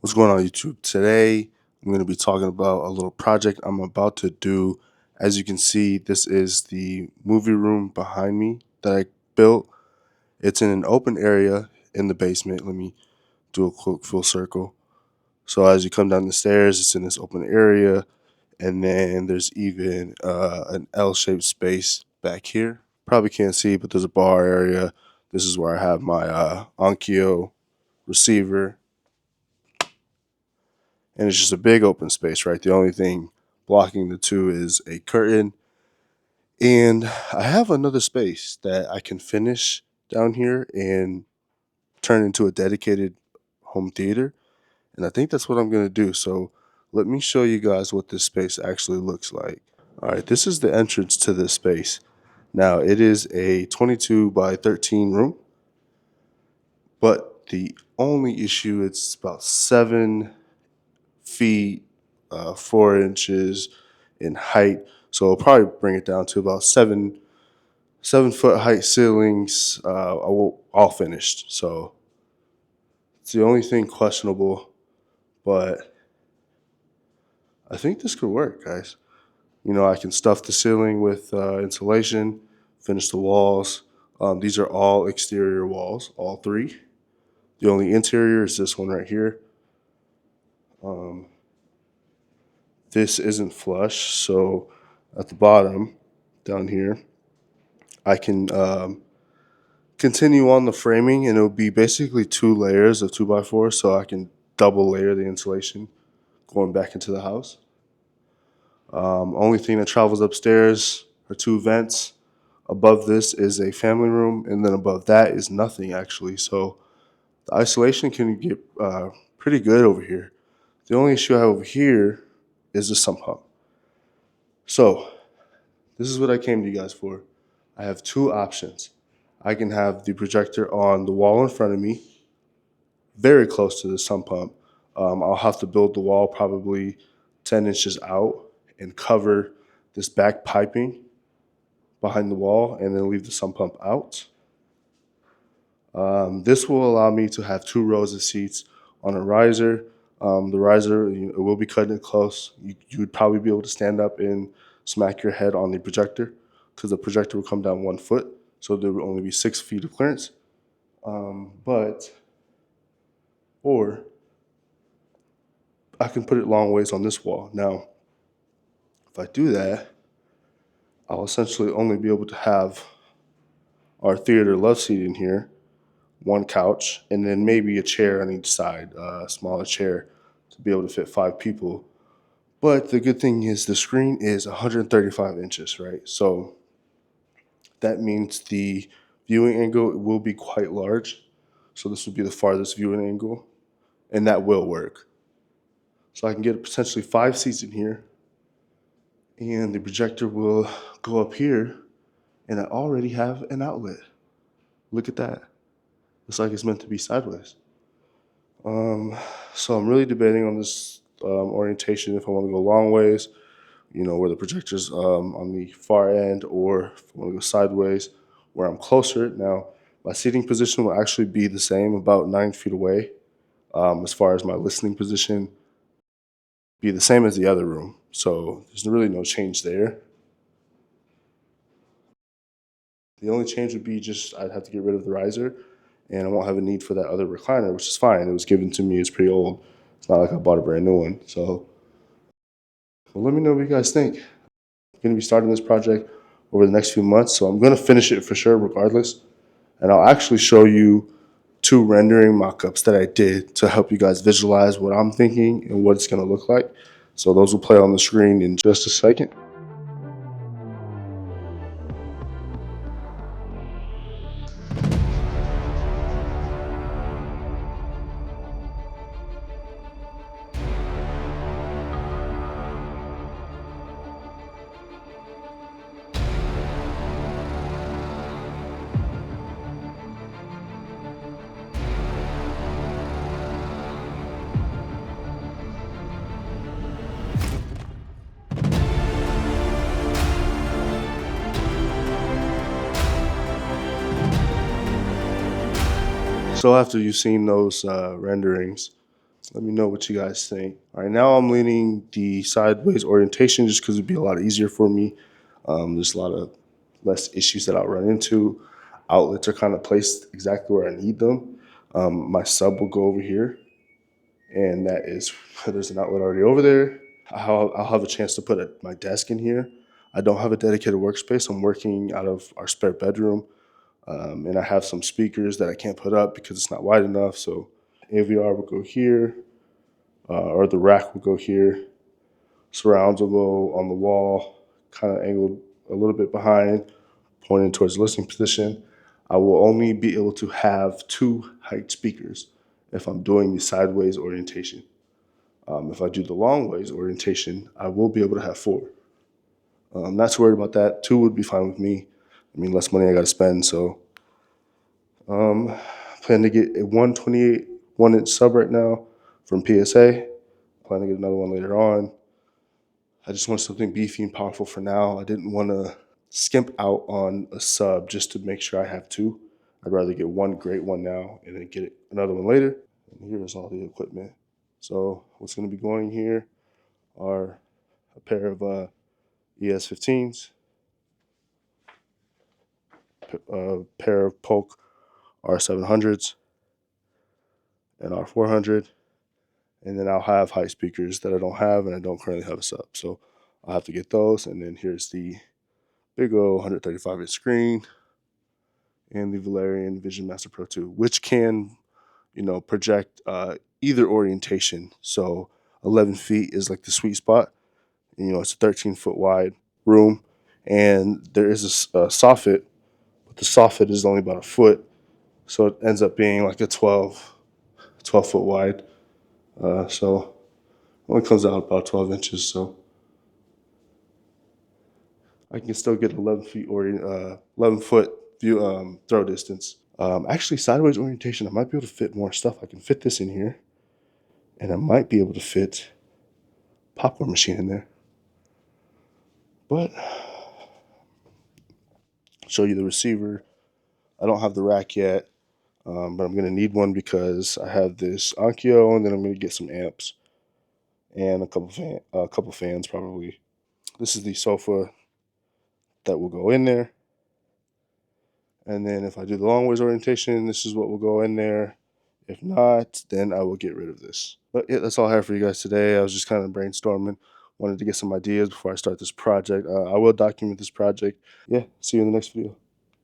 What's going on YouTube? Today I'm going to be talking about a little project I'm about to do. As you can see, this is the movie room behind me that I built. It's in an open area in the basement. Let me do a quick full circle. So as you come down the stairs, it's in this open area, and then there's even an L-shaped space back here. Probably can't see, but there's a bar area. This is where I have my Onkyo receiver, and it's just a big open space, right? The only thing blocking the two is a curtain. And I have another space that I can finish down here and turn into a dedicated home theater. And I think that's what I'm going to do. So let me show you guys what this space actually looks like. All right, this is the entrance to this space. Now, it is a 22 by 13 room, but the only issue, it's about 7 feet, 4 inches in height. So I'll probably bring it down to about 7 foot height ceilings, all finished. So it's the only thing questionable, but I think this could work, guys. You know, I can stuff the ceiling with insulation, finish the walls. These are all exterior walls, all three. The only interior is this one right here. This isn't flush, so at the bottom down here, I can continue on the framing, and it'll be basically 2 layers of 2x4, so I can double layer the insulation going back into the house. Only thing that travels upstairs are 2 vents. Above this is a family room, and then above that is nothing actually. So the isolation can get pretty good over here. The only issue I have over here is the sump pump. So this is what I came to you guys for. I have two options. I can have the projector on the wall in front of me, very close to the sump pump. I'll have to build the wall probably 10 inches out and cover this back piping behind the wall and then leave the sump pump out. This will allow me to have 2 rows of seats on a riser. The riser, it will be cutting it close. You would probably be able to stand up and smack your head on the projector because the projector will come down 1 foot, so there will only be 6 feet of clearance. Or I can put it long ways on this wall. Now, if I do that, I'll essentially only be able to have our theater love seat in here, one couch, and then maybe a chair on each side, a smaller chair to be able to fit 5 people. But the good thing is the screen is 135 inches, right? So that means the viewing angle will be quite large. So this will be the farthest viewing angle, and that will work. So I can get potentially 5 seats in here, and the projector will go up here, and I already have an outlet. Look at that. Looks like it's meant to be sideways. So I'm really debating on this orientation, if I want to go long ways, you know, where the projector's on the far end, or if I want to go sideways where I'm closer. Now, my seating position will actually be the same, about 9 feet away. As far as my listening position, be the same as the other room. So there's really no change there. The only change would be just I'd have to get rid of the riser, and I won't have a need for that other recliner, which is fine. It was given to me. It's pretty old. It's not like I bought a brand new one. So well, let me know what you guys think. I'm going to be starting this project over the next few months, so I'm going to finish it for sure regardless. And I'll actually show you 2 rendering mock-ups that I did to help you guys visualize what I'm thinking and what it's going to look like. So those will play on the screen in just a second. So after you've seen those renderings, Let me know what you guys think. All right, now I'm leaning the sideways orientation just because it'd be a lot easier for me. There's a lot of less issues that I'll run into. Outlets are kind of placed exactly where I need them. My sub will go over here, and that is, there's an outlet already over there. I'll have a chance to put my desk in here. I don't have a dedicated workspace. I'm working out of our spare bedroom, and I have some speakers that I can't put up because it's not wide enough. So AVR will go here, or the rack will go here. Surrounds will go on the wall, kind of angled a little bit behind, pointing towards the listening position. I will only be able to have 2 height speakers if I'm doing the sideways orientation. If I do the long ways orientation, I will be able to have 4. I'm not too worried about that. 2 would be fine with me. I mean, less money I got to spend. So, plan to get a 128 1-inch sub right now from PSA. Plan to get another one later on. I just want something beefy and powerful for now. I didn't want to skimp out on a sub just to make sure I have 2. I'd rather get one great one now and then get another one later. And here's all the equipment. So what's going to be going here are a pair of ES15s, a pair of Polk R700s, an R400, and then I'll have high speakers that I don't have, and I don't currently have a sub. So I'll have to get those. And then here's the big old 135-inch screen and the Valerion Vision Master Pro 2, which can, project either orientation. So 11 feet is like the sweet spot. It's a 13-foot wide room, and there is a soffit, but the soffit is only about a foot, so it ends up being like a 12-foot wide. So it only comes out about 12 inches. So I can still get 11-foot view throw distance. Actually, sideways orientation, I might be able to fit more stuff. I can fit this in here, and I might be able to fit popcorn machine in there. But show you the receiver. I don't have the rack yet, but I'm going to need one because I have this Onkyo, and then I'm going to get some amps and a couple fans probably. This is the sofa that will go in there. And then if I do the long ways orientation, this is what will go in there. If not, then I will get rid of this. But yeah, that's all I have for you guys today. I was just kind of brainstorming, wanted to get some ideas before I start this project. I will document this project. Yeah, see you in the next video.